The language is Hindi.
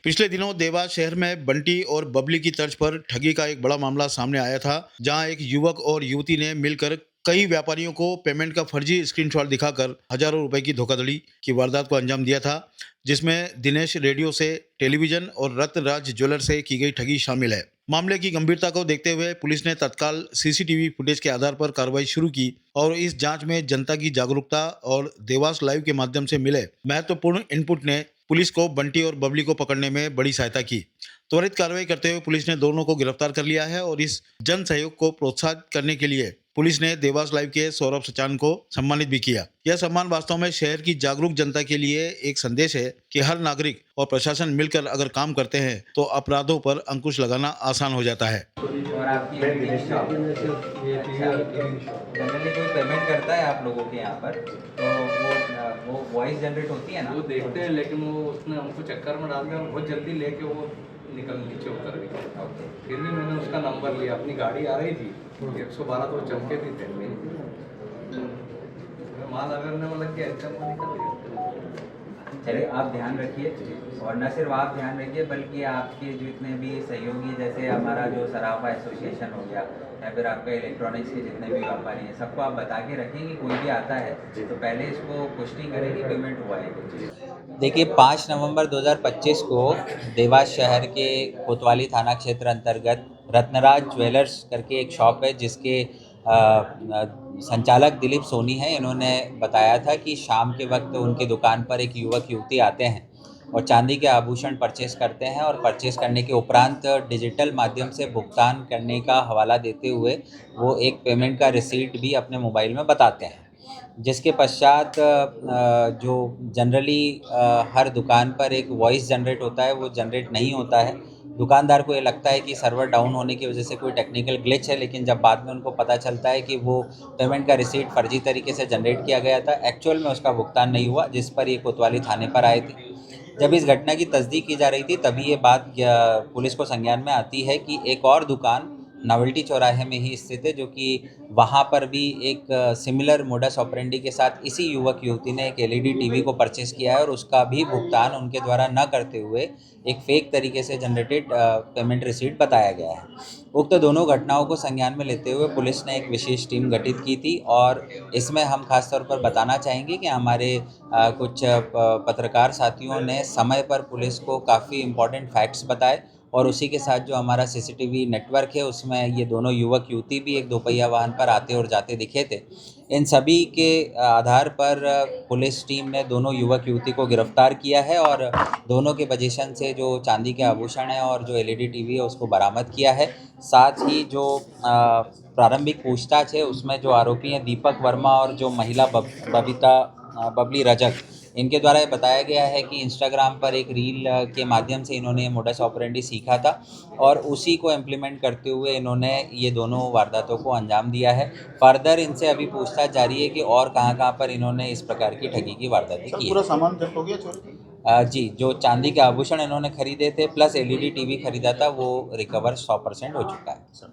पिछले दिनों देवास शहर में बंटी और बबली की तर्ज पर ठगी का एक बड़ा मामला सामने आया था, जहां एक युवक और युवती ने मिलकर कई व्यापारियों को पेमेंट का फर्जी स्क्रीनशॉट दिखाकर हजारों रुपए की धोखाधड़ी की वारदात को अंजाम दिया था, जिसमें दिनेश रेडियो से टेलीविजन और रत्नराज ज्वेलर से की गई ठगी शामिल है। मामले की गंभीरता को देखते हुए पुलिस ने तत्काल सीसीटीवी फुटेज के आधार पर कार्रवाई शुरू की और इस जांच में जनता की जागरूकता और देवास लाइव के माध्यम से मिले महत्वपूर्ण इनपुट ने पुलिस को बंटी और बबली को पकड़ने में बड़ी सहायता की। त्वरित कार्रवाई करते हुए पुलिस ने दोनों को गिरफ्तार कर लिया है और इस जन सहयोग को प्रोत्साहित करने के लिए पुलिस ने देवास लाइव के सौरभ सचान को सम्मानित भी किया। यह सम्मान वास्तव में शहर की जागरूक जनता के लिए एक संदेश है कि हर नागरिक और प्रशासन मिलकर अगर काम करते हैं तो अपराधों पर अंकुश लगाना आसान हो जाता है। और आपकी जनरली कोई पेमेंट करता है आप लोगों के यहाँ पर, तो वो वॉइस जनरेट होती है ना, वो देखते हैं, लेकिन वो उसने हमको चक्कर में डाल दिया और बहुत जल्दी लेके वो नीचे उतर गई। फिर भी मैंने उसका नंबर लिया, अपनी गाड़ी आ रही थी 112 तो चमके भी थे, माल अगर ने मतलब कि एकदम निकल गया। चलिए आप ध्यान रखिए, और न सिर्फ आप ध्यान रखिए बल्कि आपके जितने भी सहयोगी, जैसे हमारा जो सराफा एसोसिएशन हो गया या फिर आपका इलेक्ट्रॉनिक्स के जितने भी व्यापारी हैं, सबको आप बता के रखें कि कोई भी आता है तो पहले इसको पुष्टि करें कि पेमेंट हुआ है कुछ। देखिए 5 नवंबर 2025 को देवास शहर के कोतवाली थाना क्षेत्र अंतर्गत रत्नराज ज्वेलर्स करके एक शॉप है, जिसके संचालक दिलीप सोनी हैं। इन्होंने बताया था कि शाम के वक्त उनकी दुकान पर एक युवक युवती आते हैं और चांदी के आभूषण परचेस करते हैं, और परचेस करने के उपरांत डिजिटल माध्यम से भुगतान करने का हवाला देते हुए वो एक पेमेंट का रिसीट भी अपने मोबाइल में बताते हैं, जिसके पश्चात जो जनरली हर दुकान पर एक वॉइस जनरेट होता है वो जनरेट नहीं होता है। दुकानदार को ये लगता है कि सर्वर डाउन होने की वजह से कोई टेक्निकल ग्लिच है, लेकिन जब बाद में उनको पता चलता है कि वो पेमेंट का रिसीट फर्जी तरीके से जनरेट किया गया था, एक्चुअल में उसका भुगतान नहीं हुआ, जिस पर ये कोतवाली थाने पर आए थे। जब इस घटना की तस्दीक की जा रही थी तभी ये बात पुलिस को संज्ञान में आती है कि एक और दुकान नावल्टी चौराहे में ही स्थित है, जो कि वहाँ पर भी एक सिमिलर मोडस ऑपरेंडी के साथ इसी युवक युवती ने एक एलईडी टीवी को परचेस किया है और उसका भी भुगतान उनके द्वारा न करते हुए एक फेक तरीके से जनरेटेड पेमेंट रिसीट बताया गया है। उक्त दोनों घटनाओं को संज्ञान में लेते हुए पुलिस ने एक विशेष टीम गठित की थी, और इसमें हम खास तौर पर बताना चाहेंगे कि हमारे कुछ पत्रकार साथियों ने समय पर पुलिस को काफ़ी इम्पोर्टेंट फैक्ट्स बताए, और उसी के साथ जो हमारा सीसीटीवी नेटवर्क है उसमें ये दोनों युवक युवती भी एक दोपहिया वाहन पर आते और जाते दिखे थे। इन सभी के आधार पर पुलिस टीम ने दोनों युवक युवती को गिरफ्तार किया है, और दोनों के पोजीशन से जो चांदी के आभूषण है और जो एलईडी टीवी है उसको बरामद किया है। साथ ही जो प्रारंभिक पूछताछ है उसमें जो आरोपी हैं दीपक वर्मा और जो महिला बबली रजक, इनके द्वारा ये बताया गया है कि इंस्टाग्राम पर एक रील के माध्यम से इन्होंने मोडस ऑपरेंडी सीखा था, और उसी को इम्प्लीमेंट करते हुए इन्होंने ये दोनों वारदातों को अंजाम दिया है। फर्दर इनसे अभी पूछताछ जारी है कि और कहाँ पर इन्होंने इस प्रकार की ठगी की वारदातें की। पूरा सामान जब्त हो गया चोरी? जी, जो चांदी के आभूषण इन्होंने खरीदे थे प्लस एलईडी टीवी खरीदा था वो रिकवर 100% हो चुका है।